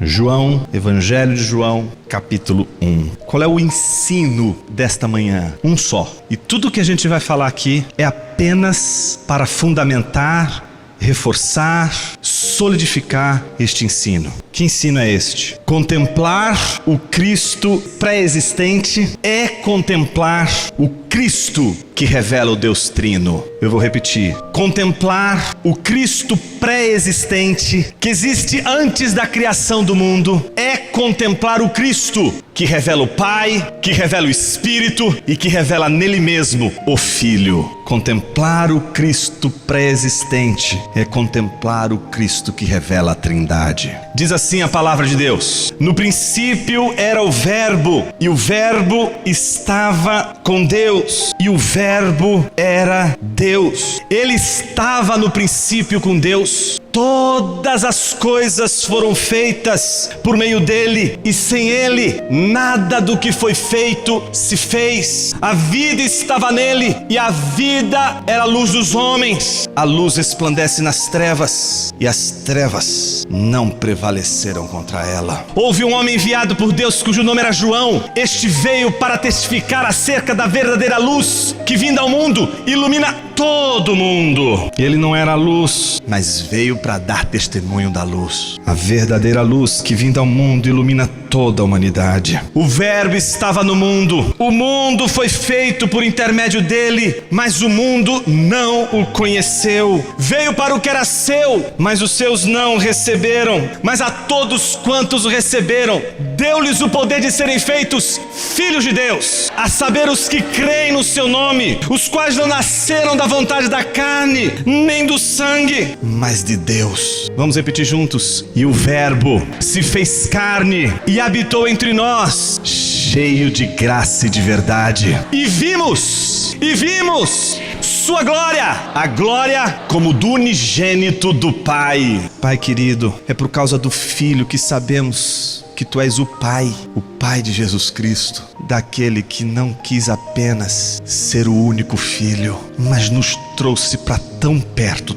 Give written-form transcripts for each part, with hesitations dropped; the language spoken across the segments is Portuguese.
João, Evangelho de João, capítulo 1. Qual é o ensino desta manhã? Um só. E tudo que a gente vai falar aqui é apenas para fundamentar, reforçar, solidificar este ensino. Que ensino é este? Contemplar o Cristo pré-existente é contemplar o Cristo que revela o Deus Trino. Eu vou repetir. Contemplar o Cristo pré-existente que existe antes da criação do mundo é contemplar o Cristo que revela o Pai, que revela o Espírito e que revela nele mesmo o Filho. Contemplar o Cristo pré-existente é contemplar o Cristo que revela a Trindade. Diz assim a palavra de Deus: no princípio era o Verbo, e o Verbo estava com Deus, e o Verbo era Deus. Ele estava no princípio com Deus. Todas as coisas foram feitas por meio dele, e sem ele nada do que foi feito se fez. A vida estava nele, e a vida era a luz dos homens. A luz resplandece nas trevas, e as trevas não prevaleceram contra ela. Houve um homem enviado por Deus cujo nome era João. Este veio para testificar acerca da verdadeira luz que, vinda ao mundo, ilumina todo mundo. Ele não era a luz, mas veio para dar testemunho da luz. A verdadeira luz que, vinda ao mundo, ilumina toda a humanidade. O Verbo estava no mundo. O mundo foi feito por intermédio dele, mas o mundo não o conheceu. Veio para o que era seu, mas os seus não o receberam. Mas a todos quantos o receberam, deu-lhes o poder de serem feitos filhos de Deus, a saber, os que creem no seu nome, os quais não nasceram da vontade da carne, nem do sangue, mas de Deus. Vamos repetir juntos. E o Verbo se fez carne e habitou entre nós, cheio de graça e de verdade. E vimos sua glória, a glória como do unigênito do Pai. Pai querido, é por causa do Filho que sabemos que Tu és o Pai de Jesus Cristo, daquele que não quis apenas ser o único Filho, mas nos trouxe para tão perto,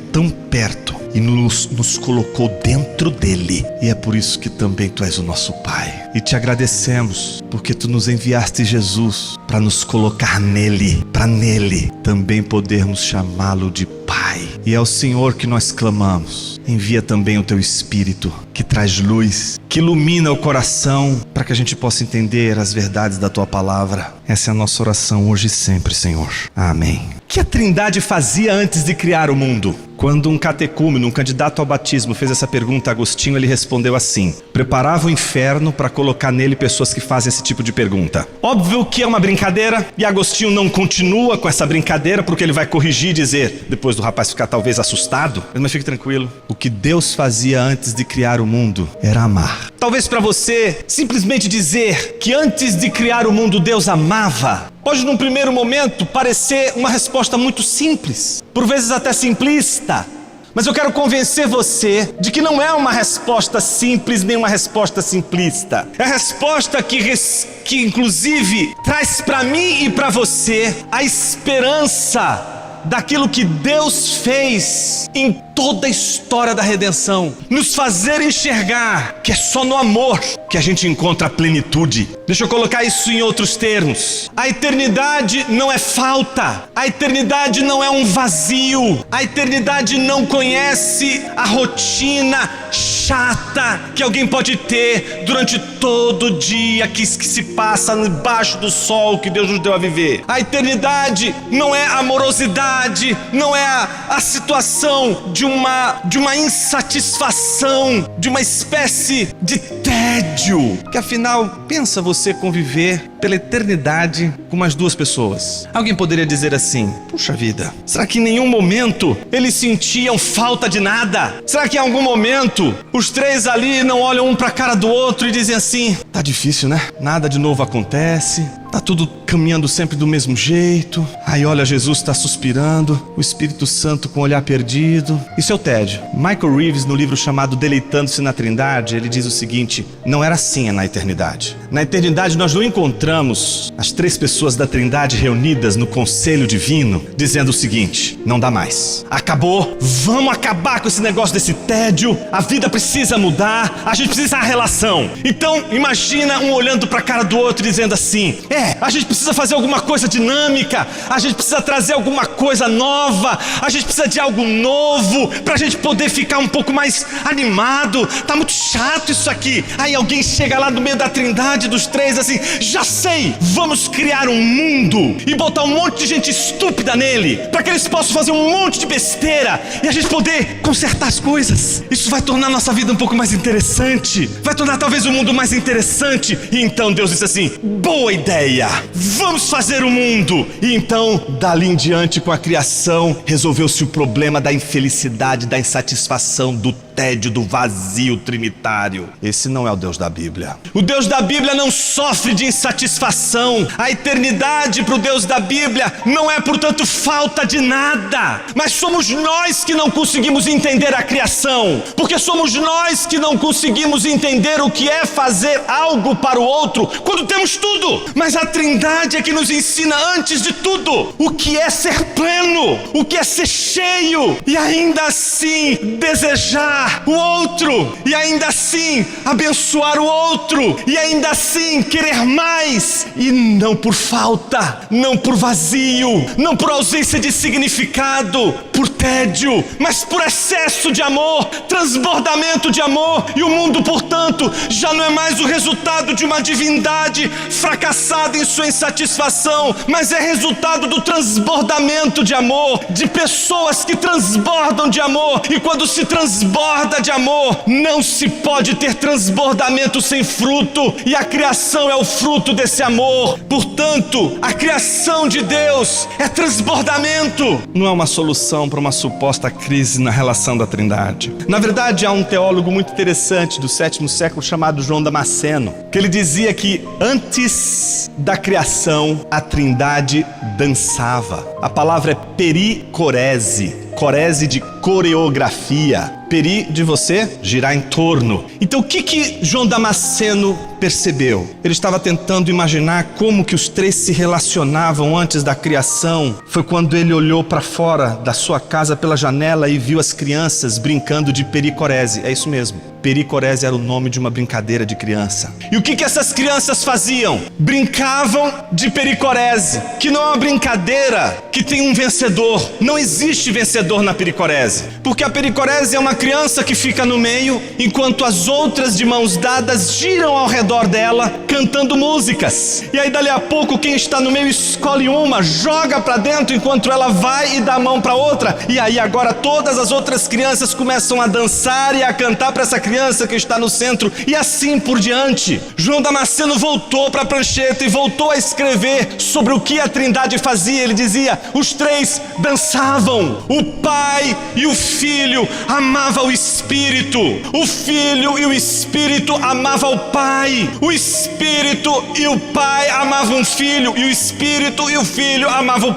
e nos colocou dentro dele. E é por isso que também Tu és o nosso Pai. E Te agradecemos, porque Tu nos enviaste Jesus para nos colocar nele, para nele também podermos chamá-lo de Pai. E é ao Senhor que nós clamamos. Envia também o Teu Espírito, que traz luz, que ilumina o coração, para que a gente possa entender as verdades da Tua palavra. Essa é a nossa oração hoje e sempre, Senhor. Amém. O que a Trindade fazia antes de criar o mundo? Quando um catecúmeno, um candidato ao batismo, fez essa pergunta a Agostinho, ele respondeu assim: preparava o inferno para colocar nele pessoas que fazem esse tipo de pergunta. Óbvio que é uma brincadeira, e Agostinho não continua com essa brincadeira, porque ele vai corrigir e dizer, depois do rapaz ficar talvez assustado, mas fique tranquilo, o que Deus fazia antes de criar o mundo era amar. Talvez para você, simplesmente dizer que antes de criar o mundo Deus amava, pode num primeiro momento parecer uma resposta muito simples, por vezes até simplista. Mas eu quero convencer você de que não é uma resposta simples, nem uma resposta simplista. É a resposta que inclusive traz para mim e para você a esperança daquilo que Deus fez em toda a história da redenção. Nos fazer enxergar que é só no amor que a gente encontra a plenitude. Deixa eu colocar isso em outros termos. A eternidade não é falta. A eternidade não é um vazio. A eternidade não conhece a rotina chata que alguém pode ter durante todo o dia que se passa debaixo do sol que Deus nos deu a viver. A eternidade não é amorosidade, não é a situação de uma insatisfação, de uma espécie de tédio. Que afinal, pensa você conviver pela eternidade com umas duas pessoas. Alguém poderia dizer assim: puxa vida, será que em nenhum momento eles sentiam falta de nada? Será que em algum momento os três ali não olham um para a cara do outro e dizem assim: tá difícil, né? Nada de novo acontece, tá tudo caminhando sempre do mesmo jeito. Aí olha, Jesus está suspirando, o Espírito Santo com o olhar perdido. Isso é o tédio. Michael Reeves, no livro chamado Deleitando-se na Trindade, ele diz o seguinte: não era assim na eternidade. Na eternidade nós não encontramos as três pessoas da Trindade reunidas no conselho divino, dizendo o seguinte: não dá mais, acabou, vamos acabar com esse negócio desse tédio, a vida precisa mudar, a gente precisa da relação. Então imagina um olhando para a cara do outro dizendo assim: a gente precisa fazer alguma coisa dinâmica, a gente precisa trazer alguma coisa nova, a gente precisa de algo novo pra gente poder ficar um pouco mais animado. Tá muito chato isso aqui. Aí alguém chega lá no meio da Trindade dos três assim: já sei, vamos criar um mundo e botar um monte de gente estúpida nele, para que eles possam fazer um monte de besteira e a gente poder consertar as coisas. Isso vai tornar a nossa vida um pouco mais interessante, vai tornar talvez o mundo mais interessante. E então Deus disse assim: boa ideia, vamos fazer o mundo. E então, dali em diante, com a criação, resolveu-se o problema da infelicidade, da insatisfação, do tédio, do vazio trinitário. Esse não é o Deus da Bíblia. O Deus da Bíblia não sofre de insatisfação. A eternidade para o Deus da Bíblia não é, portanto, falta de nada. Mas somos nós que não conseguimos entender a criação, porque somos nós que não conseguimos entender o que é fazer algo para o outro quando temos tudo. Mas a Trindade é que nos ensina, antes de tudo, o que é ser pleno, o que é ser cheio, e ainda assim desejar o outro, e ainda assim abençoar o outro, e ainda assim querer mais, e não por falta, não por vazio, não por ausência de significado, por tédio, mas por excesso de amor, transbordamento de amor. E o mundo, portanto, já não é mais o resultado de uma divindade fracassada em sua insatisfação, mas é resultado do transbordamento de amor, de pessoas que transbordam de amor. E quando se transborda de amor, não se pode ter transbordamento sem fruto, e a criação é o fruto desse amor. Portanto, a criação de Deus é transbordamento, não é uma solução para uma suposta crise na relação da Trindade. Na verdade, há um teólogo muito interessante do 7º século chamado João Damasceno, que ele dizia que antes da criação a Trindade dançava. A palavra é pericorese, corese de coreografia, peri de você, girar em torno. Então o que João Damasceno percebeu? Ele estava tentando imaginar como que os três se relacionavam antes da criação. Foi quando ele olhou para fora da sua casa pela janela e viu as crianças brincando de pericorese. É isso mesmo, pericorese era o nome de uma brincadeira de criança. E o que essas crianças faziam? Brincavam de pericorese, que não é uma brincadeira que tem um vencedor. Não existe vencedor na pericorese, porque a pericorese é uma criança que fica no meio, enquanto as outras de mãos dadas giram ao redor dela, cantando músicas. E aí dali a pouco quem está no meio escolhe uma, joga para dentro, enquanto ela vai e dá a mão para outra. E aí agora todas as outras crianças começam a dançar e a cantar para essa criança que está no centro, e assim por diante. João Damasceno voltou para a prancheta e voltou a escrever sobre o que a Trindade fazia. Ele dizia: os três dançavam, o Pai e o Filho amavam o Espírito, o Filho e o Espírito amavam o Pai, o Espírito e o Pai amavam o Filho, e o Espírito e o Filho amavam o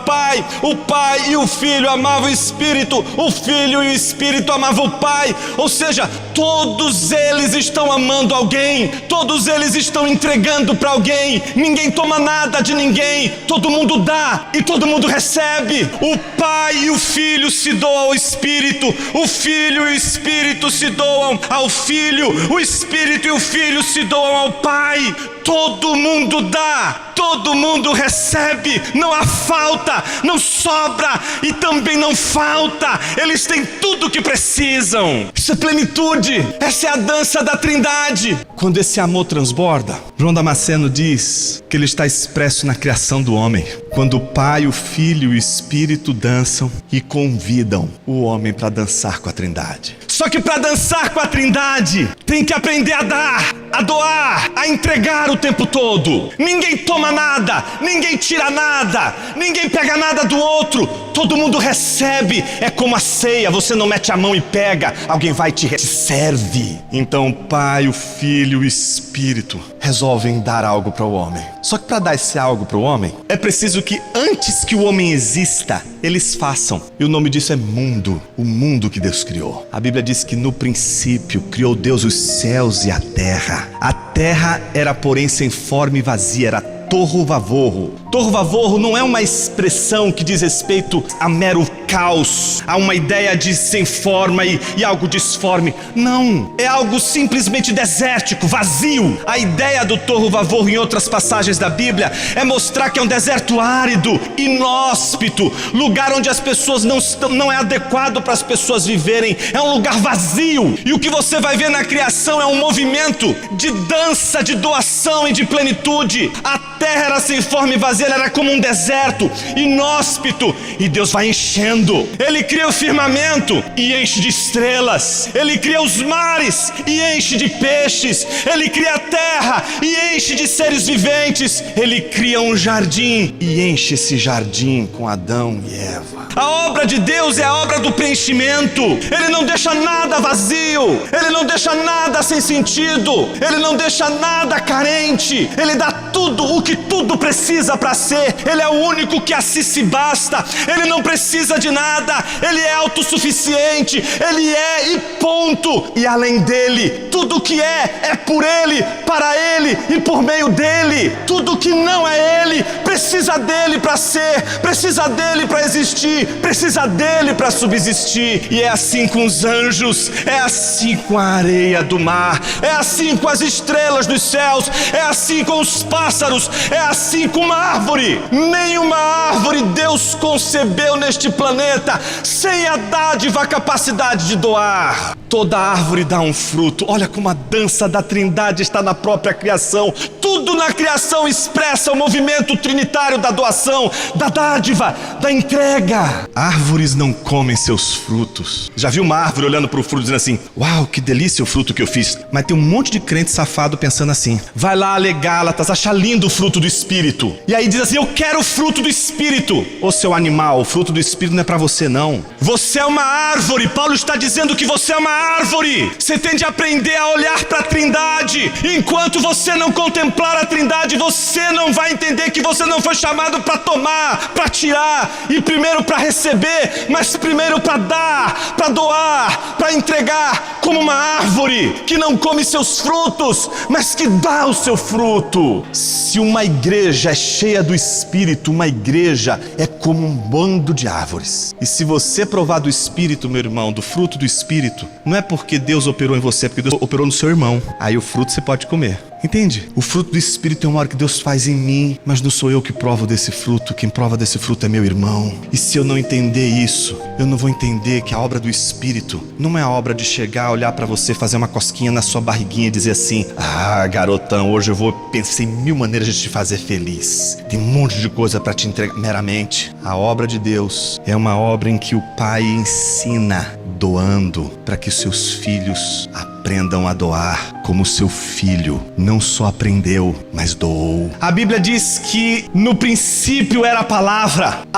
Pai e o Filho amavam o Espírito, o Filho e o Espírito amavam o Pai. Ou seja, todos eles estão amando alguém, todos eles estão entregando para alguém. Ninguém toma nada de ninguém, todo mundo dá e todo mundo recebe. O Pai e o Filho se doam ao Espírito, o Filho e o Espírito se doam ao Filho, o Espírito e o Filho se doam ao Pai. Todo mundo dá, todo mundo recebe, não há falta, não sobra e também não falta. Eles têm tudo o que precisam. Isso é plenitude, essa é a dança da Trindade. Quando esse amor transborda, João Damasceno diz que ele está expresso na criação do homem. quando o Pai, o Filho e o Espírito dançam e convidam o homem para dançar com a Trindade. Só que para dançar com a Trindade, tem que aprender a dar, a doar, a entregar o tempo todo. Ninguém toma nada, ninguém tira nada, ninguém pega nada do outro. Todo mundo recebe. É como a ceia, você não mete a mão e pega, alguém vai e te serve. Então o Pai, o Filho e o Espírito resolvem dar algo para o homem. Só que para dar esse algo para o homem, é preciso que antes que o homem exista, eles façam. E o nome disso é mundo, o mundo que Deus criou. A Bíblia diz que no princípio criou Deus os céus e a terra. A terra era, porém, sem forma e vazia, era torro vavorro. Torro vavorro não é uma expressão que diz respeito a mero caos, a uma ideia de sem forma e algo disforme. Não, é algo simplesmente desértico, vazio. A ideia do torro vavorro em outras passagens da Bíblia é mostrar que é um deserto árido, inóspito, lugar onde as pessoas não é adequado para as pessoas viverem, é um lugar vazio. E o que você vai ver na criação é um movimento de dança, de doação e de plenitude. A terra era sem forma e vazia, ela era como um deserto, inóspito, e Deus vai enchendo. Ele cria o firmamento e enche de estrelas. Ele cria os mares e enche de peixes. Ele cria a terra e enche de seres viventes. Ele cria um jardim e enche esse jardim com Adão e Eva. A obra de Deus é a obra do preenchimento. Ele não deixa nada vazio, Ele não deixa nada sem sentido, Ele não deixa nada carente. Ele dá tudo o que tudo precisa para ser. Ele é o único que assim se basta. Ele não precisa de nada, Ele é autossuficiente, Ele é e ponto. E além dele, tudo que é por Ele, para Ele e por meio dele. Tudo que não é Ele precisa dele para ser, precisa dele para existir, precisa dele para subsistir. E é assim com os anjos, é assim com a areia do mar, é assim com as estrelas dos céus, é assim com os pássaros, é assim com uma árvore. Nenhuma árvore Deus concebeu neste planeta sem a dádiva, a capacidade de doar. Toda árvore dá um fruto. Olha como a dança da Trindade está na própria criação. Tudo na criação expressa o movimento trinitário da doação, da dádiva, da entrega. Árvores não comem seus frutos. Já viu uma árvore olhando para o fruto dizendo assim: uau, que delícia o fruto que eu fiz? Mas tem um monte de crente safado pensando assim: vai lá ler Gálatas, acha lindo o fruto do Espírito. E aí diz assim: eu quero o fruto do Espírito. Ô seu animal, o fruto do Espírito não é para você não. Você é uma árvore. Paulo está dizendo que você é uma árvore. Você tem de aprender a olhar para a Trindade. Enquanto você não contemplar a Trindade, você não vai entender que você não foi chamado para tomar, para tirar, e primeiro para receber, mas primeiro para dar, para doar, para entregar, como uma árvore que não come seus frutos, mas que dá o seu fruto. Se uma igreja é cheia do Espírito, uma igreja é como um bando de árvores. E se você provar do Espírito, meu irmão, do fruto do Espírito, não é porque Deus operou em você, é porque Deus operou no seu irmão. Aí o fruto você pode comer. Entende? O fruto do Espírito é uma hora que Deus faz em mim, mas não sou eu que provo desse fruto. Quem prova desse fruto é meu irmão. E se eu não entender isso, eu não vou entender que a obra do Espírito não é a obra de chegar, olhar pra você, fazer uma cosquinha na sua barriguinha e dizer assim: ah, garotão, hoje eu pensei em 1000 maneiras de te fazer feliz. Tem um monte de coisa pra te entregar. Meramente, a obra de Deus é uma obra em que o Pai ensina, doando, para que seus filhos aprendam a doar como seu filho não só aprendeu, mas doou. A Bíblia diz que no princípio era a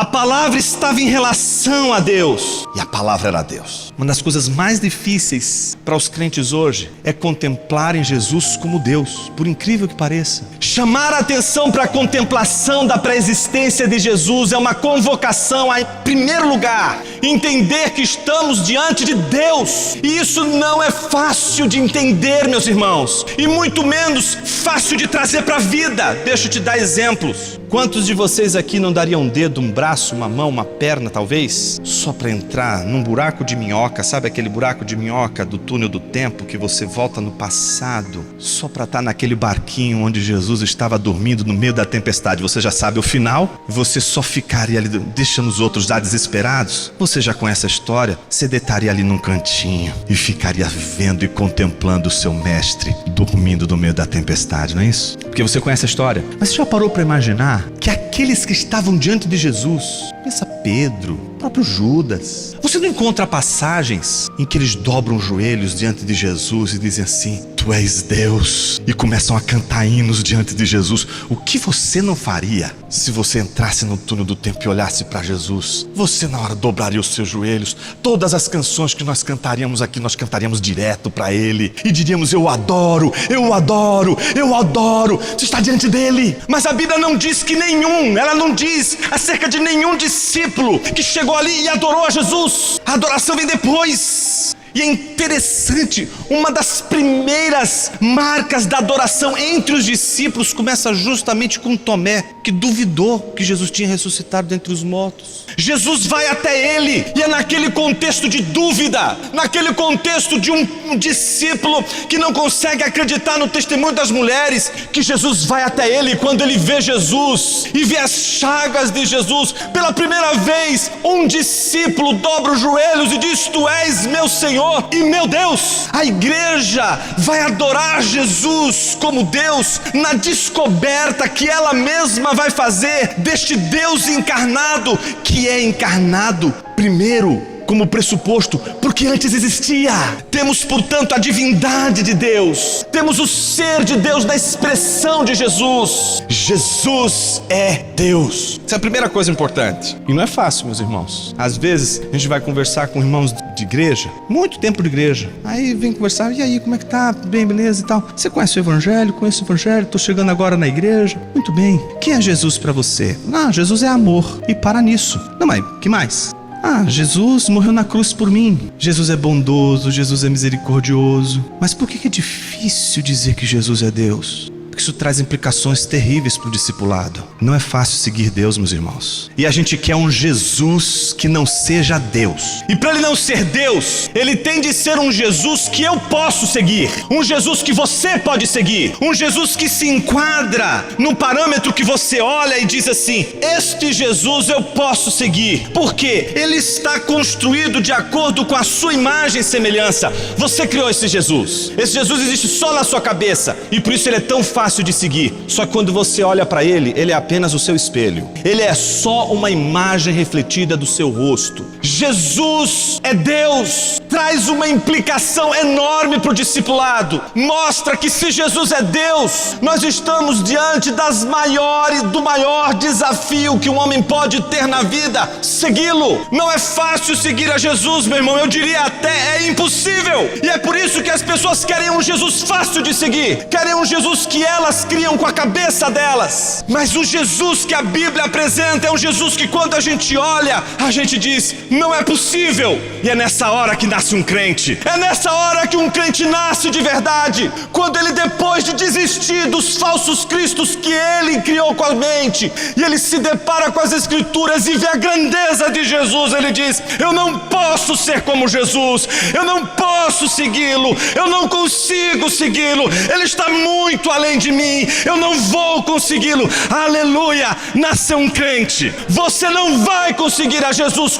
palavra estava em relação a Deus e a palavra era Deus. Uma das coisas mais difíceis para os crentes hoje é contemplarem Jesus como Deus, por incrível que pareça. Chamar a atenção para a contemplação da pré-existência de Jesus é uma convocação a, em primeiro lugar, entender que estamos diante de Deus. E isso não é fácil de entender, meus irmãos, e muito menos fácil de trazer para a vida. Deixa eu te dar exemplos. Quantos de vocês aqui não dariam um dedo, um braço, uma mão, uma perna talvez, só para entrar num buraco de minhoca? Sabe aquele buraco de minhoca do túnel do tempo que você volta no passado, só para estar naquele barquinho onde Jesus estava dormindo no meio da tempestade? Você já sabe o final, você só ficaria ali deixando os outros já desesperados. Você já conhece a história, você deitaria ali num cantinho e ficaria vendo e contemplando o seu mestre dormindo no meio da tempestade, não é isso? Porque você conhece a história. Mas você já parou para imaginar que aqueles que estavam diante de Jesus, pensa Pedro, o próprio Judas, você não encontra passagens em que eles dobram os joelhos diante de Jesus e dizem assim: Tu és Deus, e começam a cantar hinos diante de Jesus. O que você não faria se você entrasse no túnel do tempo e olhasse para Jesus? Você na hora dobraria os seus joelhos. Todas as canções que nós cantaríamos aqui, nós cantaríamos direto para Ele e diríamos: eu o adoro, eu o adoro, eu o adoro. Você está diante dele. Mas a Bíblia não diz que ela não diz acerca de nenhum discípulo que chegou ali e adorou a Jesus. A adoração vem depois. E é interessante, uma das primeiras marcas da adoração entre os discípulos começa justamente com Tomé, que duvidou que Jesus tinha ressuscitado dentre os mortos. Jesus vai até ele, e é naquele contexto de dúvida, naquele contexto de um discípulo que não consegue acreditar no testemunho das mulheres, que Jesus vai até ele. E quando ele vê Jesus e vê as chagas de Jesus, pela primeira vez um discípulo dobra os joelhos e diz: Tu és meu Senhor e meu Deus. A igreja vai adorar Jesus como Deus na descoberta que ela mesma vai fazer deste Deus encarnado, que é encarnado primeiro como pressuposto, porque antes existia. Temos, portanto, a divindade de Deus, temos o ser de Deus na expressão de Jesus. Jesus é Deus. Essa é a primeira coisa importante. E não é fácil, meus irmãos. Às vezes a gente vai conversar com irmãos de igreja, muito tempo de igreja, aí vem conversar: e aí, como é que tá? Tudo bem, beleza e tal? Você conhece o evangelho? Conheço o evangelho, tô chegando agora na igreja. Muito bem. Quem é Jesus para você? Jesus é amor. E para nisso. Não, mas que mais? Jesus morreu na cruz por mim. Jesus é bondoso, Jesus é misericordioso. Mas por que é difícil dizer que Jesus é Deus? Porque isso traz implicações terríveis para o discipulado. Não é fácil seguir Deus, meus irmãos. E a gente quer um Jesus que não seja Deus. E para ele não ser Deus, ele tem de ser um Jesus que eu posso seguir. Um Jesus que você pode seguir. Um Jesus que se enquadra no parâmetro que você olha e diz assim: este Jesus eu posso seguir. Por quê? Ele está construído de acordo com a sua imagem e semelhança. Você criou esse Jesus. Esse Jesus existe só na sua cabeça. E por isso ele é tão fácil de seguir. Só que quando você olha para ele, ele é apenas o seu espelho. Ele é só uma imagem refletida do seu rosto. Jesus é Deus. Traz uma implicação enorme para o discipulado. Mostra que se Jesus é Deus, nós estamos diante do maior desafio que um homem pode ter na vida: segui-lo. Não é fácil seguir a Jesus, meu irmão. Eu diria até é impossível. E é por isso que as pessoas querem um Jesus fácil de seguir. Querem um Jesus que elas criam com a cabeça delas. Mas o Jesus que a Bíblia apresenta é um Jesus que, quando a gente olha, a gente diz: não é possível. E é nessa hora que nasce um crente. É nessa hora que um crente nasce de verdade. Quando ele, depois de desistir dos falsos cristos que ele criou com a mente, e ele se depara com as escrituras e vê a grandeza de Jesus, ele diz: eu não posso ser como Jesus, eu não posso segui-lo, eu não consigo segui-lo, ele está muito além de mim, eu não vou consegui-lo. Aleluia, nasceu um crente. Você não vai conseguir a Jesus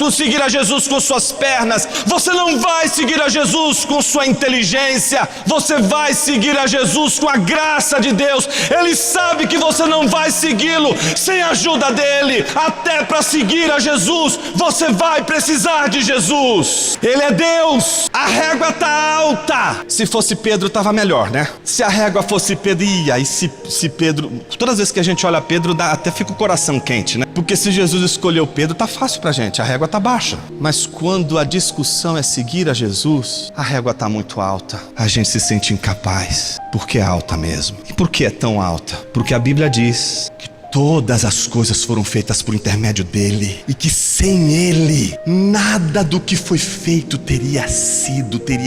com suas pernas, você não vai seguir a Jesus com sua inteligência, você vai seguir a Jesus com a graça de Deus. Ele sabe que você não vai segui-lo sem a ajuda dele. Até para seguir a Jesus, você vai precisar de Jesus. Ele é Deus. A régua está alta. Se fosse Pedro, estava melhor, né? Se a régua fosse Pedro, aí se Pedro... Todas as vezes que a gente olha Pedro, até fica o coração quente, né? Porque se Jesus escolheu Pedro, tá fácil pra gente, a régua tá baixa. Mas quando a discussão é seguir a Jesus, a régua tá muito alta. A gente se sente incapaz, porque é alta mesmo. E por que é tão alta? Porque a Bíblia diz que todas as coisas foram feitas por intermédio dele, e que sem ele, nada do que foi feito teria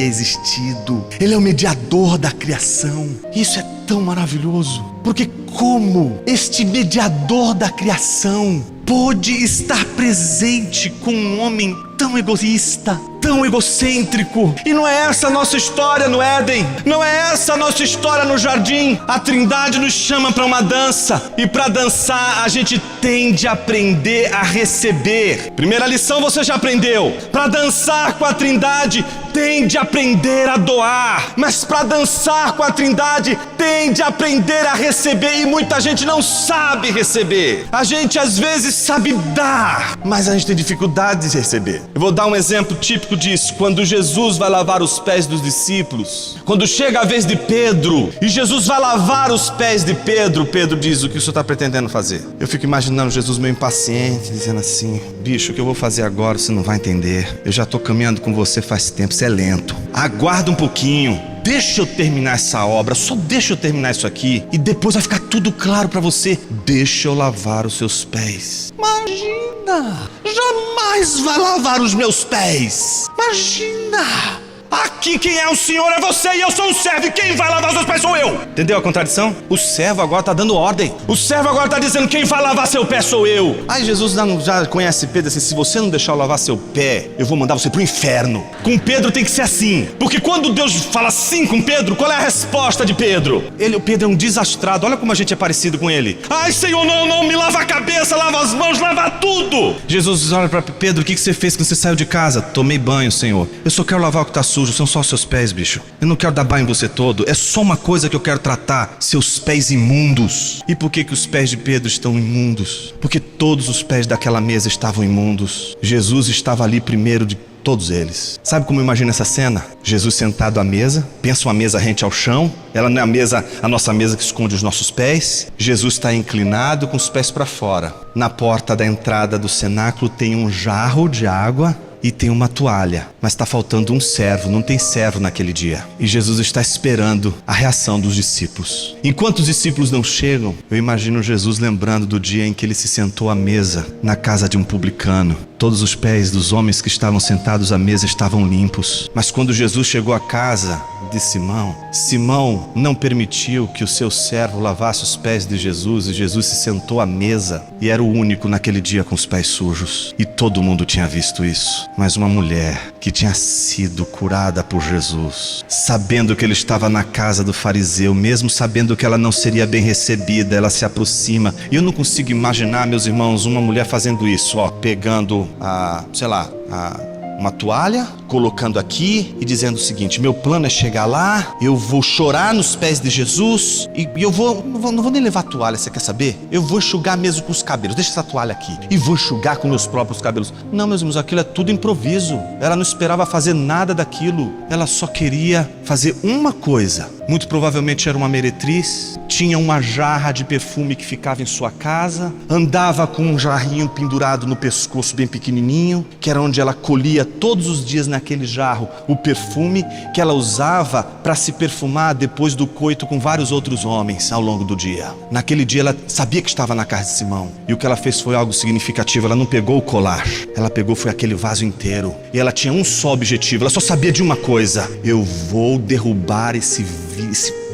existido. Ele é o mediador da criação. Isso é tão maravilhoso, porque como este mediador da criação pôde estar presente com um homem tão egoísta, tão egocêntrico? E não é essa a nossa história no Éden, não é essa a nossa história no jardim. A Trindade nos chama para uma dança, e para dançar a gente tem de aprender a receber. Primeira lição você já aprendeu: para dançar com a Trindade tem de aprender a doar, mas para dançar com a Trindade tem de aprender a receber, e muita gente não sabe receber. A gente às vezes sabe dar, mas a gente tem dificuldade de receber. Eu vou dar um exemplo típico disso. Quando Jesus vai lavar os pés dos discípulos, quando chega a vez de Pedro e Jesus vai lavar os pés de Pedro, Pedro diz: o que o senhor está pretendendo fazer? Eu fico imaginando Jesus meio impaciente, dizendo assim: bicho, o que eu vou fazer agora você não vai entender. Eu já estou caminhando com você faz tempo, você é lento. Aguarda um pouquinho, deixa eu terminar essa obra, só deixa eu terminar isso aqui e depois vai ficar tudo claro para você. Deixa eu lavar os seus pés. Imagina, jamais vai lavar os meus pés. Imagina. Aqui quem é o Senhor é você e eu sou o servo, e quem vai lavar os seus pés sou eu. Entendeu a contradição? O servo agora está dando ordem. O servo agora está dizendo: quem vai lavar seu pé sou eu. Aí Jesus já conhece Pedro assim: se você não deixar eu lavar seu pé, eu vou mandar você para o inferno. Com Pedro tem que ser assim, porque quando Deus fala assim com Pedro, qual é a resposta de Pedro? O Pedro é um desastrado. Olha como a gente é parecido com ele. Ai, Senhor, não, me lava a cabeça, lava as mãos, lava tudo. Jesus olha para Pedro: o que você fez quando você saiu de casa? Tomei banho, Senhor. Eu só quero lavar o que está sujo. São só os seus pés, bicho. Eu não quero dar banho em você todo. É só uma coisa que eu quero tratar: seus pés imundos. E por que os pés de Pedro estão imundos? Porque todos os pés daquela mesa estavam imundos. Jesus estava ali primeiro de todos eles. Sabe como eu imagino essa cena? Jesus sentado à mesa. Pensa uma mesa rente ao chão. Ela não é a nossa mesa que esconde os nossos pés. Jesus está inclinado com os pés para fora. Na porta da entrada do cenáculo tem um jarro de água e tem uma toalha, mas está faltando um servo. Não tem servo naquele dia. E Jesus está esperando a reação dos discípulos. Enquanto os discípulos não chegam, eu imagino Jesus lembrando do dia em que ele se sentou à mesa na casa de um publicano. Todos os pés dos homens que estavam sentados à mesa estavam limpos. Mas quando Jesus chegou à casa de Simão, Simão não permitiu que o seu servo lavasse os pés de Jesus, e Jesus se sentou à mesa e era o único naquele dia com os pés sujos. E todo mundo tinha visto isso. Mas uma mulher que tinha sido curada por Jesus, sabendo que ele estava na casa do fariseu, mesmo sabendo que ela não seria bem recebida, ela se aproxima. E eu não consigo imaginar, meus irmãos, uma mulher fazendo isso, pegando uma toalha, colocando aqui e dizendo o seguinte: meu plano é chegar lá, eu vou chorar nos pés de Jesus e eu não vou nem levar a toalha, você quer saber? Eu vou enxugar mesmo com os cabelos, deixa essa toalha aqui, e vou enxugar com meus próprios cabelos. Não, meus irmãos, aquilo é tudo improviso. Ela não esperava fazer nada daquilo, ela só queria fazer uma coisa. Muito provavelmente era uma meretriz, tinha uma jarra de perfume que ficava em sua casa, andava com um jarrinho pendurado no pescoço bem pequenininho, que era onde ela colhia todos os dias naquele jarro o perfume que ela usava para se perfumar depois do coito com vários outros homens ao longo do dia. Naquele dia ela sabia que estava na casa de Simão, e o que ela fez foi algo significativo. Ela não pegou o colar, ela pegou foi aquele vaso inteiro, e ela tinha um só objetivo, ela só sabia de uma coisa: eu vou derrubar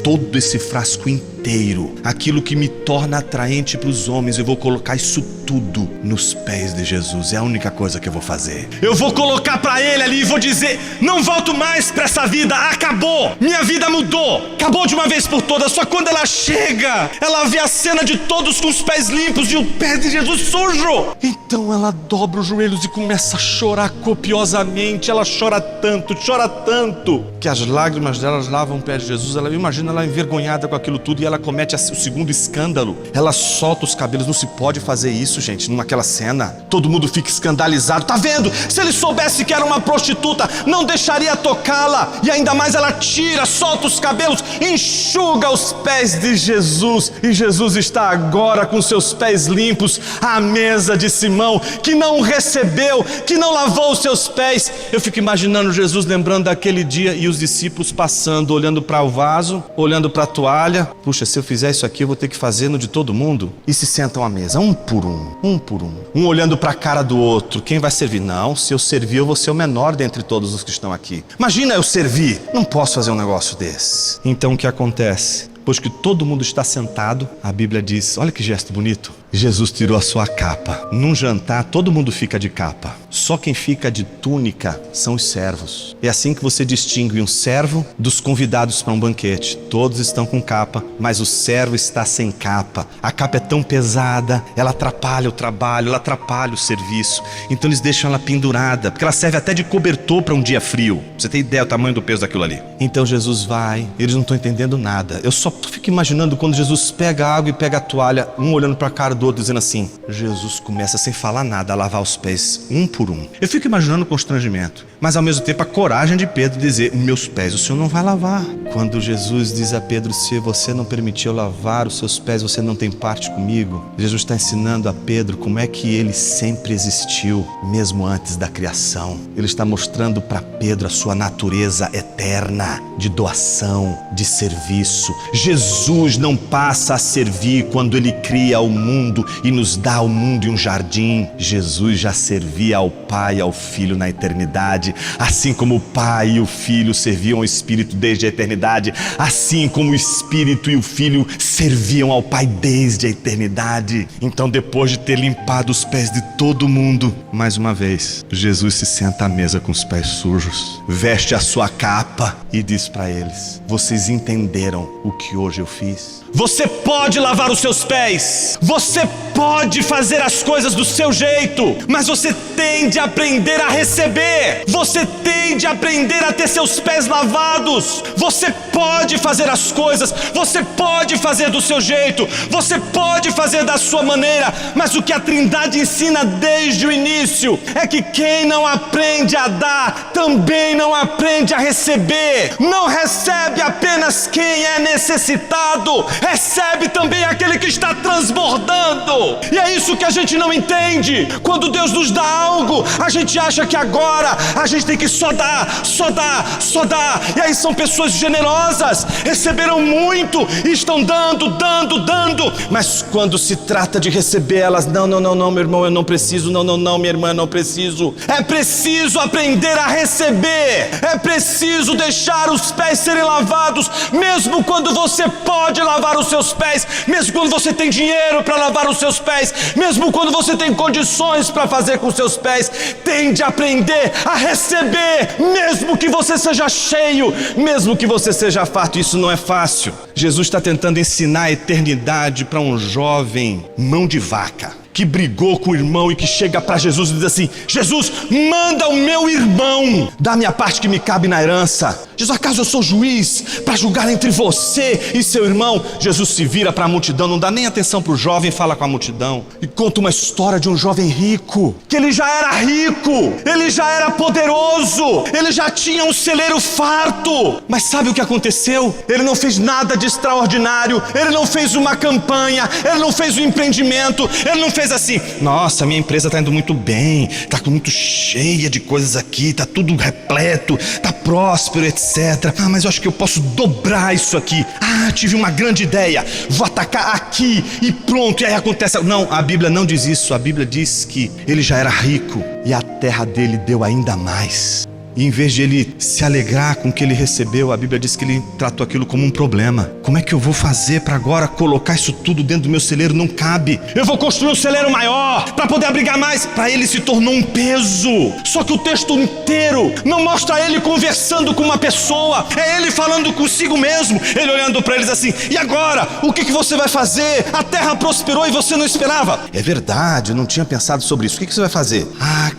todo esse frasco inteiro, aquilo que me torna atraente para os homens. Eu vou colocar isso tudo nos pés de Jesus. É a única coisa que eu vou fazer. Eu vou colocar para ele ali e vou dizer: não volto mais para essa vida, acabou, minha vida mudou, acabou de uma vez por todas. Só quando ela chega, ela vê a cena de todos com os pés limpos e o pé de Jesus sujo. Então ela dobra os joelhos e começa a chorar copiosamente. Ela chora tanto, que as lágrimas dela lavam o pé de Jesus. Ela imagina ela envergonhada com aquilo tudo, e ela comete o segundo escândalo. Ela solta os cabelos. Não se pode fazer isso, gente, naquela cena. Todo mundo fica escandalizado. Tá vendo? Se ele soubesse que era uma prostituta, não deixaria tocá-la. E ainda mais ela solta os cabelos, enxuga os pés de Jesus. E Jesus está agora com seus pés limpos à mesa de Simão, que não recebeu, que não lavou os seus pés. Eu fico imaginando Jesus lembrando daquele dia e os discípulos passando, olhando para o vaso, olhando para a toalha. Puxa, se eu fizer isso aqui, eu vou ter que fazer no de todo mundo. E se sentam à mesa, um por um. Um olhando para a cara do outro. Quem vai servir? Não, se eu servir, eu vou ser o menor dentre todos os que estão aqui. Imagina eu servir. Não posso fazer um negócio desse. Então o que acontece? depois que todo mundo está sentado, a Bíblia diz, olha que gesto bonito, Jesus tirou a sua capa. Num jantar, todo mundo fica de capa. Só quem fica de túnica são os servos. É assim que você distingue um servo dos convidados para um banquete. Todos estão com capa, mas o servo está sem capa. A capa é tão pesada, ela atrapalha o trabalho, ela atrapalha o serviço. Então eles deixam ela pendurada, porque ela serve até de cobertor para um dia frio. Você tem ideia do tamanho do peso daquilo ali. Então Jesus vai, eles não estão entendendo nada. Eu só fico imaginando quando Jesus pega a água e pega a toalha, um olhando para a cara do outro, dizendo assim, Jesus começa sem falar nada a lavar os pés um por um. Eu fico imaginando o constrangimento, mas ao mesmo tempo a coragem de Pedro dizer, meus pés o Senhor não vai lavar. Quando Jesus diz a Pedro, se você não permitiu lavar os seus pés, você não tem parte comigo. Jesus está ensinando a Pedro como é que ele sempre existiu, mesmo antes da criação. Ele está mostrando para Pedro a sua natureza eterna, de doação, de serviço. Jesus não passa a servir quando ele cria o mundo e nos dá o mundo e um jardim. Jesus já servia ao Pai e ao Filho na eternidade, assim como o Pai e o Filho serviam ao Espírito desde a eternidade, assim como o Espírito e o Filho serviam ao Pai desde a eternidade. Então, depois de ter limpado os pés de todo mundo, mais uma vez, Jesus se senta à mesa com os pés sujos, veste a sua capa e diz para eles, vocês entenderam o que hoje eu fiz? Você pode lavar os seus pés, você pode fazer as coisas do seu jeito, mas você tem de aprender a receber, você tem de aprender a ter seus pés lavados. Você pode fazer as coisas, você pode fazer do seu jeito, você pode fazer da sua maneira, mas o que a Trindade ensina desde o início é que quem não aprende a dar, também não aprende a receber. Não recebe apenas quem é necessitado, recebe também aquele que está transbordando. E é isso que a gente não entende. Quando Deus nos dá algo, a gente acha que agora a gente tem que só dar, só dar, só dar. E aí são pessoas generosas, receberam muito e estão dando, dando, dando. Mas quando se trata de receber, elas, não, meu irmão, eu não preciso, não, minha irmã, eu não preciso. É preciso aprender a receber, é preciso deixar os pés serem lavados, mesmo quando você pode lavar os seus pés, mesmo quando você tem dinheiro para lavar os seus pés, mesmo quando você tem condições para fazer com os seus pés. Tem de aprender a receber, mesmo que você seja cheio, mesmo que você seja farto. Isso não é fácil. Jesus está tentando ensinar a eternidade para um jovem mão de vaca que brigou com o irmão e que chega para Jesus e diz assim, Jesus, manda o meu irmão dar minha parte que me cabe na herança. Jesus, acaso eu sou juiz para julgar entre você e seu irmão? Jesus se vira para a multidão, não dá nem atenção para o jovem, fala com a multidão e conta uma história de um jovem rico, que ele já era rico, ele já era poderoso, ele já tinha um celeiro farto, mas sabe o que aconteceu? Ele não fez nada de extraordinário, ele não fez uma campanha, ele não fez um empreendimento, ele não fez assim, nossa, minha empresa está indo muito bem, está muito cheia de coisas aqui, está tudo repleto, está próspero, etc. Mas eu acho que eu posso dobrar isso aqui. Tive uma grande ideia, vou atacar aqui e pronto, e aí acontece. Não, a Bíblia não diz isso. A Bíblia diz que ele já era rico e a terra dele deu ainda mais. E em vez de ele se alegrar com o que ele recebeu, a Bíblia diz que ele tratou aquilo como um problema. Como é que eu vou fazer para agora colocar isso tudo dentro do meu celeiro? Não cabe. Eu vou construir um celeiro maior para poder abrigar mais. Para ele se tornou um peso. Só que o texto inteiro não mostra ele conversando com uma pessoa. É ele falando consigo mesmo. Ele olhando para eles assim, e agora? O que você vai fazer? A terra prosperou e você não esperava. É verdade, eu não tinha pensado sobre isso. O que você vai fazer?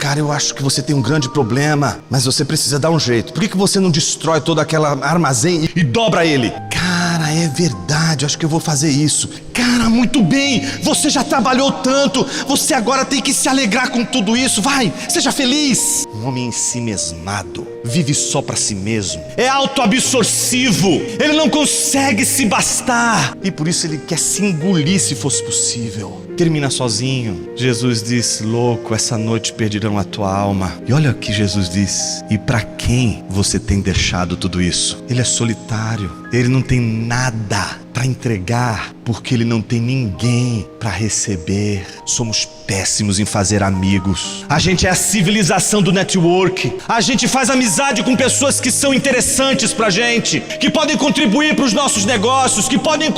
Cara, eu acho que você tem um grande problema, mas você precisa dar um jeito. Por que você não destrói todo aquele armazém e dobra ele? Cara, é verdade, acho que eu vou fazer isso. Cara, muito bem, você já trabalhou tanto, você agora tem que se alegrar com tudo isso. Vai, seja feliz. Um homem ensimesmado, vive só para si mesmo, é autoabsorsivo, ele não consegue se bastar e por isso ele quer se engolir se fosse possível. Termina sozinho. Jesus diz, louco, essa noite perderão a tua alma. E olha o que Jesus diz, e para quem você tem deixado tudo isso? Ele é solitário, ele não tem nada para entregar, porque ele não tem ninguém para receber. Somos péssimos em fazer amigos. A gente é a civilização do network. A gente faz amizade com pessoas que são interessantes pra gente, que podem contribuir para os nossos negócios, que podem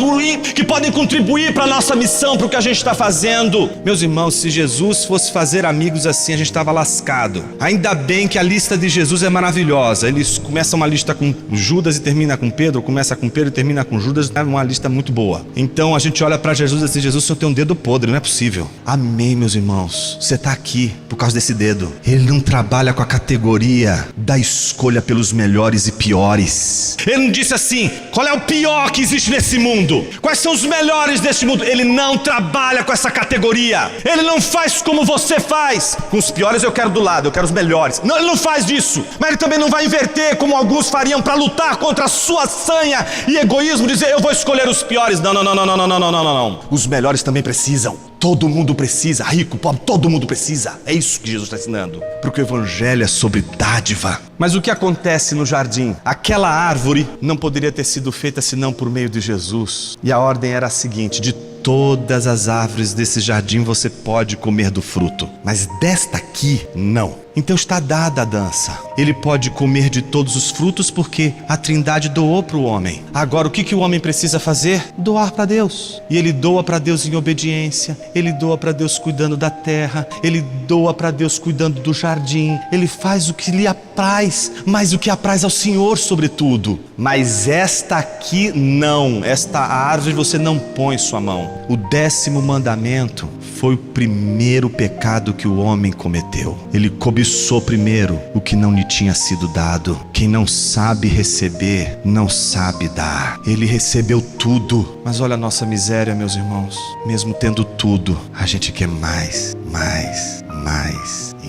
contribuir para a nossa missão, para o que a gente está fazendo. Meus irmãos, se Jesus fosse fazer amigos assim, a gente estava lascado. Ainda bem que a lista de Jesus é maravilhosa. Ele começa uma lista com Judas e termina com Pedro, começa com Pedro e termina com Judas. É uma lista muito boa. Então a gente olha para Jesus e diz: Jesus, o Senhor tem um dedo podre, não é possível. Amém, meus irmãos. Você está aqui por causa desse dedo. Ele não trabalha com a categoria da escolha pelos melhores e piores. Ele não disse assim: qual é o pior que existe nesse mundo? Quais são os melhores deste mundo? Ele não trabalha com essa categoria. Ele não faz como você faz. Com os piores eu quero do lado, eu quero os melhores. Não, ele não faz disso. Mas ele também não vai inverter como alguns fariam para lutar contra a sua sanha e egoísmo, dizer: eu vou escolher os piores. Não. Os melhores também precisam. Todo mundo precisa, rico, pobre, todo mundo precisa. É isso que Jesus está ensinando. Porque o evangelho é sobre dádiva. Mas o que acontece no jardim? Aquela árvore não poderia ter sido feita senão por meio de Jesus. E a ordem era a seguinte: de todas as árvores desse jardim você pode comer do fruto, mas desta aqui, não. Então está dada a dança. Ele pode comer de todos os frutos porque a Trindade doou para o homem. Agora, o que o homem precisa fazer? Doar para Deus. E ele doa para Deus em obediência. Ele doa para Deus cuidando da terra. Ele doa para Deus cuidando do jardim. Ele faz o que lhe apraz, mas o que apraz ao Senhor sobretudo. Mas esta aqui não. Esta árvore você não põe sua mão. O 10º mandamento foi o primeiro pecado que o homem cometeu. Ele cobiçou primeiro o que não lhe tinha sido dado. Quem não sabe receber, não sabe dar. Ele recebeu tudo. Mas olha a nossa miséria, meus irmãos. Mesmo tendo tudo, a gente quer mais e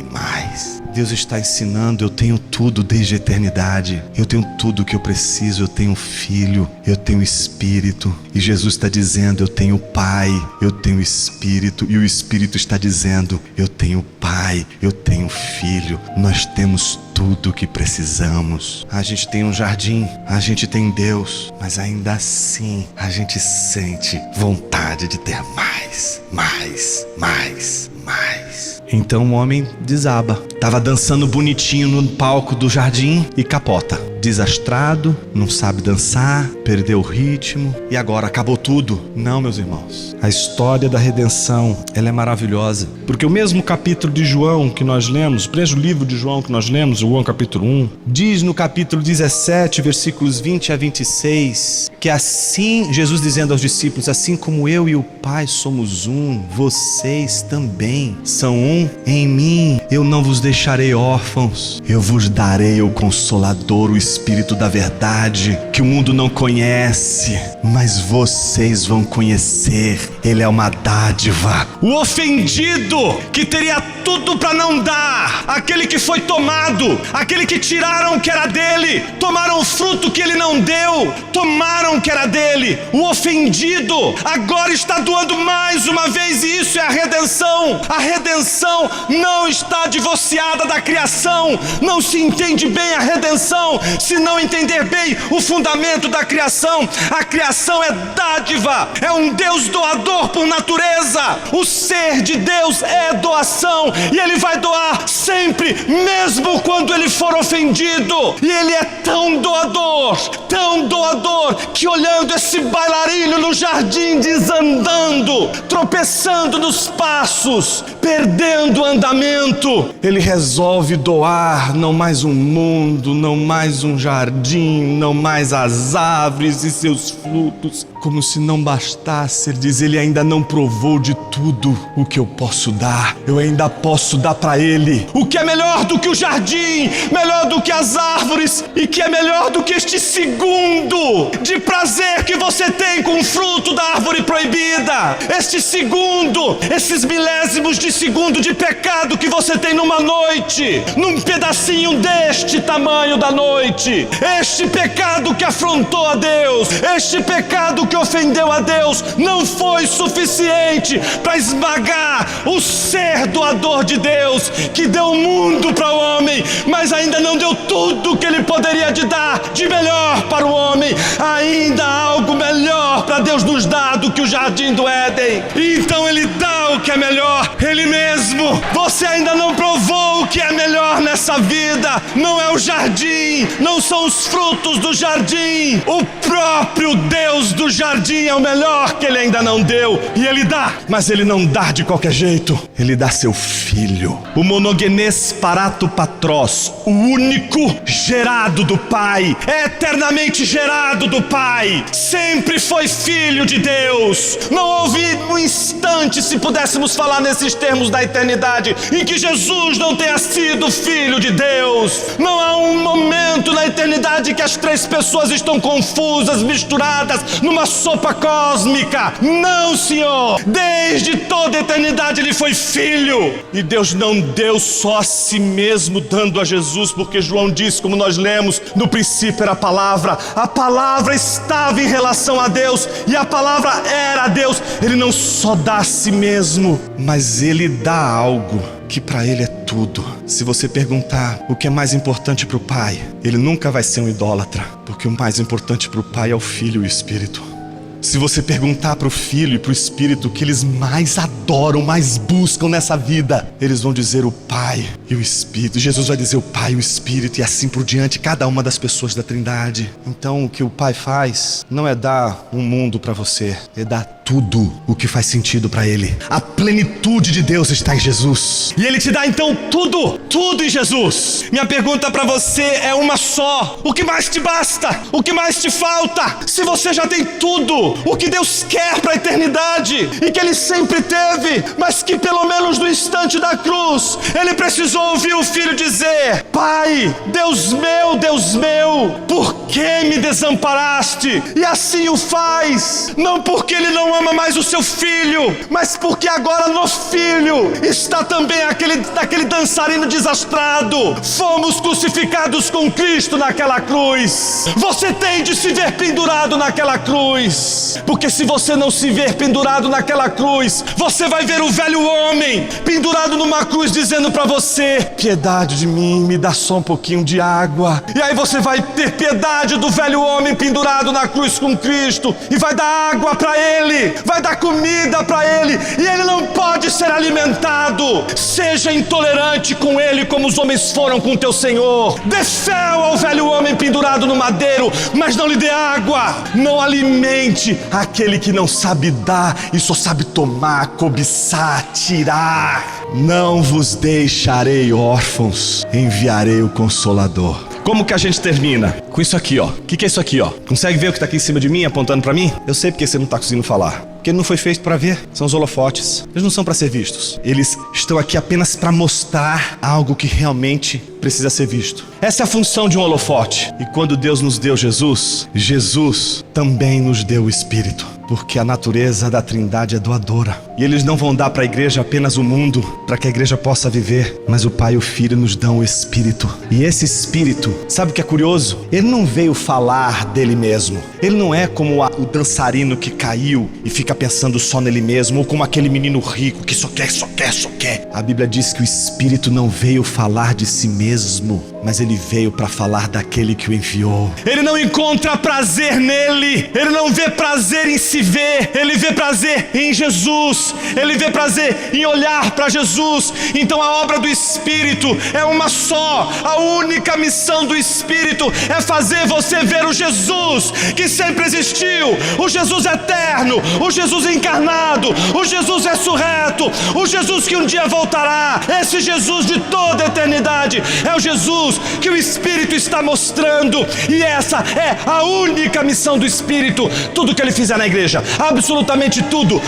mais. Deus está ensinando: eu tenho tudo desde a eternidade. Eu tenho tudo o que eu preciso. Eu tenho Filho, eu tenho Espírito. E Jesus está dizendo: eu tenho Pai, eu tenho Espírito. E o Espírito está dizendo: eu tenho Pai, eu tenho Filho. Nós temos tudo o que precisamos. A gente tem um jardim, a gente tem Deus, mas ainda assim a gente sente vontade de ter mais. Então o homem desaba. Tava dançando bonitinho no palco do jardim e capota. Desastrado, não sabe dançar, perdeu o ritmo e agora acabou tudo. Não, meus irmãos. A história da redenção, ela é maravilhosa. Porque o mesmo capítulo de João que nós lemos, o mesmo livro de João que nós lemos, João capítulo 1, diz no capítulo 17, versículos 20 a 26, que assim, Jesus dizendo aos discípulos: assim como eu e o Pai somos um, vocês também são um em mim. Eu não vos deixarei órfãos, eu vos darei o Consolador, o Espírito da verdade, que o mundo não conhece, mas vocês vão conhecer. Ele é uma dádiva. O ofendido, que teria tudo para não dar, aquele que foi tomado, aquele que tiraram que era dele, tomaram o fruto que ele não deu, tomaram que era dele. O ofendido agora está doando mais uma vez, e isso é a redenção. A redenção não está divorciada da criação. Não se entende bem a redenção se não entender bem o fundamento da criação. A criação é dádiva, é um Deus doador por natureza. O ser de Deus é doação, e Ele vai doar sempre, mesmo quando Ele for ofendido. E Ele é tão doador, que olhando esse bailarino no jardim, desandando, tropeçando nos passos, perdendo o andamento, Ele resolve doar não mais um mundo, não mais um jardim, não mais as árvores e seus frutos. Como se não bastasse, Ele diz: Ele ainda não provou de tudo o que eu posso dar. Eu ainda posso dar para Ele o que é melhor do que o jardim, melhor do que as árvores, e que é melhor do que este segundo de prazer que você tem com o fruto da árvore proibida. Este segundo, esses milésimos de segundo de pecado que você tem numa noite, num pedacinho deste tamanho da noite. Este pecado que afrontou a Deus, este pecado que ofendeu a Deus, não foi suficiente para esmagar o ser doador de Deus, que deu o mundo para o homem, mas ainda não deu tudo que Ele poderia dar de melhor para o homem. Ainda há algo melhor para Deus nos dar do que o jardim do Éden. E então Ele dá o que é melhor, Ele mesmo. Você ainda não provou o que é melhor nessa vida. Não é o jardim, não são os frutos do jardim. O próprio Deus do jardim é o melhor que Ele ainda não deu. E Ele dá, mas Ele não dá de qualquer jeito. Ele dá seu Filho, o monogenes parato patros, o único gerado do Pai, eternamente gerado do Pai. Sempre foi Filho de Deus. Não houve um instante, se pudéssemos falar nesses termos da eternidade, em que Jesus não tenha sido Filho de Deus. Não há um momento na eternidade que as três pessoas estão confusas, misturadas numa sopa cósmica. Não, Senhor. Desde toda a eternidade Ele foi Filho. E Deus não deu só a si mesmo, dando a Jesus, porque João diz, como nós lemos, no princípio era a palavra estava em relação a Deus, e a palavra era Deus. Ele não só dá a si mesmo, mas Ele dá algo que para Ele é tudo. Se você perguntar o que é mais importante para o Pai, Ele nunca vai ser um idólatra, porque o mais importante para o Pai é o Filho e o Espírito. Se você perguntar para o Filho e para o Espírito o que eles mais adoram, mais buscam nessa vida, eles vão dizer o Pai e o Espírito. Jesus vai dizer o Pai e o Espírito, e assim por diante, cada uma das pessoas da Trindade. Então o que o Pai faz não é dar um mundo para você, é dar tudo o que faz sentido para Ele. A plenitude de Deus está em Jesus, e Ele te dá então tudo em Jesus. Minha pergunta para você é uma só: o que mais te basta? O que mais te falta? Se você já tem tudo o que Deus quer para a eternidade, e que Ele sempre teve, mas que pelo menos no instante da cruz Ele precisou ouvir o Filho dizer: Pai, Deus meu, por que me desamparaste? E assim o faz, não porque Ele não ama mais o seu Filho, mas porque agora no Filho está também aquele dançarino desastrado. Fomos crucificados com Cristo naquela cruz. Você tem de se ver pendurado naquela cruz, porque se você não se ver pendurado naquela cruz, você vai ver o velho homem pendurado numa cruz dizendo para você: piedade de mim, me dá só um pouquinho de água. E aí você vai ter piedade do velho homem pendurado na cruz com Cristo, e vai dar água para ele, vai dar comida para ele, e ele não pode ser alimentado. Seja intolerante com ele como os homens foram com teu Senhor. Dê fel ao velho homem pendurado no madeiro, mas não lhe dê água. Não alimente aquele que não sabe dar e só sabe tomar, cobiçar, tirar. Não vos deixarei órfãos, enviarei o Consolador. Como que a gente termina? Com isso aqui, ó. O que é isso aqui, ó? Consegue ver o que tá aqui em cima de mim, apontando pra mim? Eu sei porque você não tá conseguindo falar. Porque ele não foi feito para ver. São os holofotes. Eles não são para ser vistos. Eles estão aqui apenas para mostrar algo que realmente precisa ser visto. Essa é a função de um holofote. E quando Deus nos deu Jesus, Jesus também nos deu o Espírito. Porque a natureza da Trindade é doadora. E eles não vão dar para a igreja apenas o mundo, para que a igreja possa viver, mas o Pai e o Filho nos dão o Espírito. E esse Espírito, sabe o que é curioso? Ele não veio falar dele mesmo. Ele não é como o dançarino que caiu e fica pensando só nele mesmo, ou como aquele menino rico que só quer. A Bíblia diz que o Espírito não veio falar de si mesmo, mas ele veio para falar daquele que o enviou. Ele não encontra prazer nele, ele não vê prazer em se ver, ele vê prazer em Jesus, ele vê prazer em olhar para Jesus. Então a obra do Espírito é uma só. A única missão do Espírito é fazer você ver o Jesus que sempre existiu, o Jesus eterno, o Jesus encarnado, o Jesus ressurreto, o Jesus que um dia voltará. Esse Jesus de toda a eternidade é o Jesus que o Espírito está mostrando, e essa é a única missão do Espírito. Tudo que ele fizer na igreja, absolutamente tudo,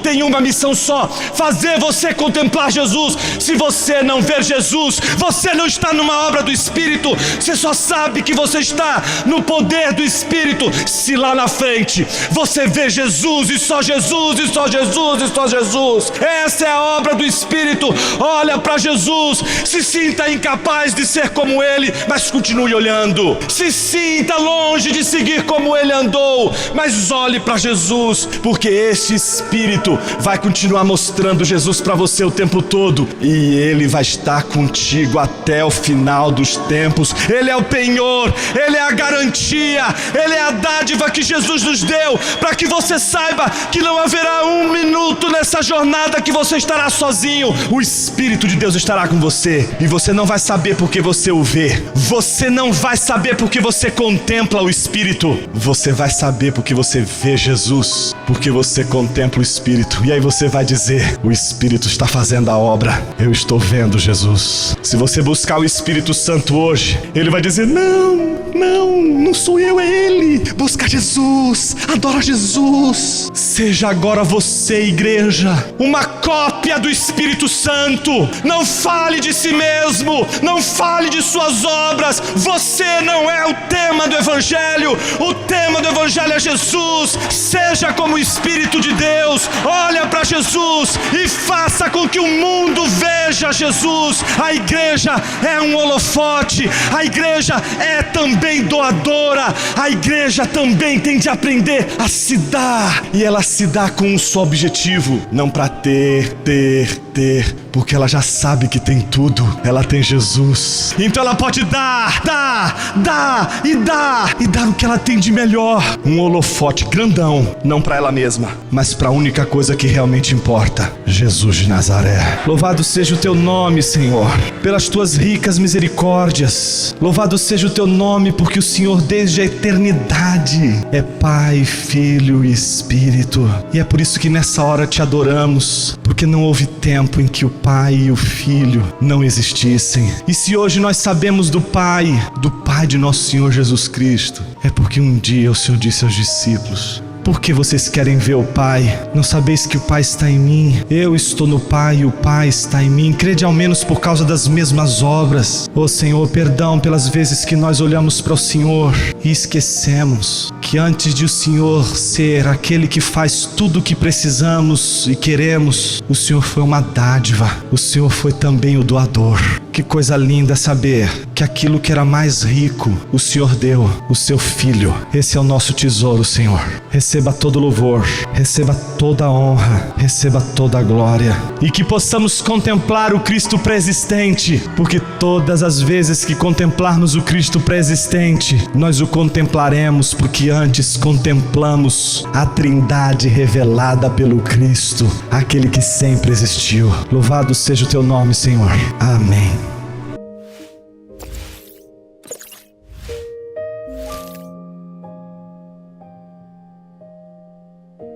tem uma missão só: fazer você contemplar Jesus. Se você não ver Jesus, você não está numa obra do Espírito. Você só sabe que você está no poder do Espírito se lá na frente você vê Jesus, e só Jesus, e só Jesus, e só Jesus. Essa é a obra do Espírito. Olha para Jesus, se sinta incapaz de ser como Ele, mas continue olhando. Se sinta longe de seguir como Ele andou, mandou. Mas olhe para Jesus, porque este Espírito vai continuar mostrando Jesus para você o tempo todo, e Ele vai estar contigo até o final dos tempos. Ele é o penhor, Ele é a garantia, Ele é a dádiva que Jesus nos deu, para que você saiba que não haverá um minuto nessa jornada que você estará sozinho. O Espírito de Deus estará com você, e você não vai saber porque você o vê. Você não vai saber porque você contempla o Espírito. Você vai saber porque você vê Jesus, porque você contempla o Espírito. E aí você vai dizer: o Espírito está fazendo a obra, eu estou vendo Jesus. Se você buscar o Espírito Santo hoje, ele vai dizer: não sou eu, é Ele. Busca Jesus, adora Jesus. Seja agora você, igreja, uma cópia do Espírito Santo. Não fale de si mesmo, não fale de suas obras. Você não é o tema do Evangelho. O tema do Evangelho é Jesus. Seja como o Espírito de Deus. Olha para Jesus e faça com que o mundo veja Jesus. A igreja é um holofote. A igreja é também doadora. A igreja também tem de aprender a se dar. E ela se dá com um só objetivo: não para ter, porque ela já sabe que tem tudo. Ela tem Jesus. Então ela pode dar o que ela tem de melhor. Um holofote grandão, não para ela mesma, mas para a única coisa que realmente importa: Jesus de Nazaré. Louvado seja o teu nome, Senhor, pelas tuas ricas misericórdias. Louvado seja o teu nome, porque o Senhor desde a eternidade é Pai, Filho e Espírito. E é por isso que nessa hora te adoramos, porque não houve tempo em que o Pai e o Filho não existissem. E se hoje nós sabemos do Pai de nosso Senhor Jesus Cristo, é porque um dia o Senhor disse aos discípulos: por que vocês querem ver o Pai? Não sabeis que o Pai está em mim? Eu estou no Pai e o Pai está em mim. Crede ao menos por causa das mesmas obras. Ó Senhor, perdão pelas vezes que nós olhamos para o Senhor e esquecemos que antes de o Senhor ser aquele que faz tudo o que precisamos e queremos, o Senhor foi uma dádiva. O Senhor foi também o doador. Que coisa linda saber que aquilo que era mais rico, o Senhor deu, o seu Filho. Esse é o nosso tesouro, Senhor. Receba todo louvor, receba toda honra, receba toda glória. E que possamos contemplar o Cristo pré-existente, porque todas as vezes que contemplarmos o Cristo pré-existente, nós o contemplaremos porque antes contemplamos a Trindade revelada pelo Cristo, aquele que sempre existiu. Louvado seja o teu nome, Senhor. Amém.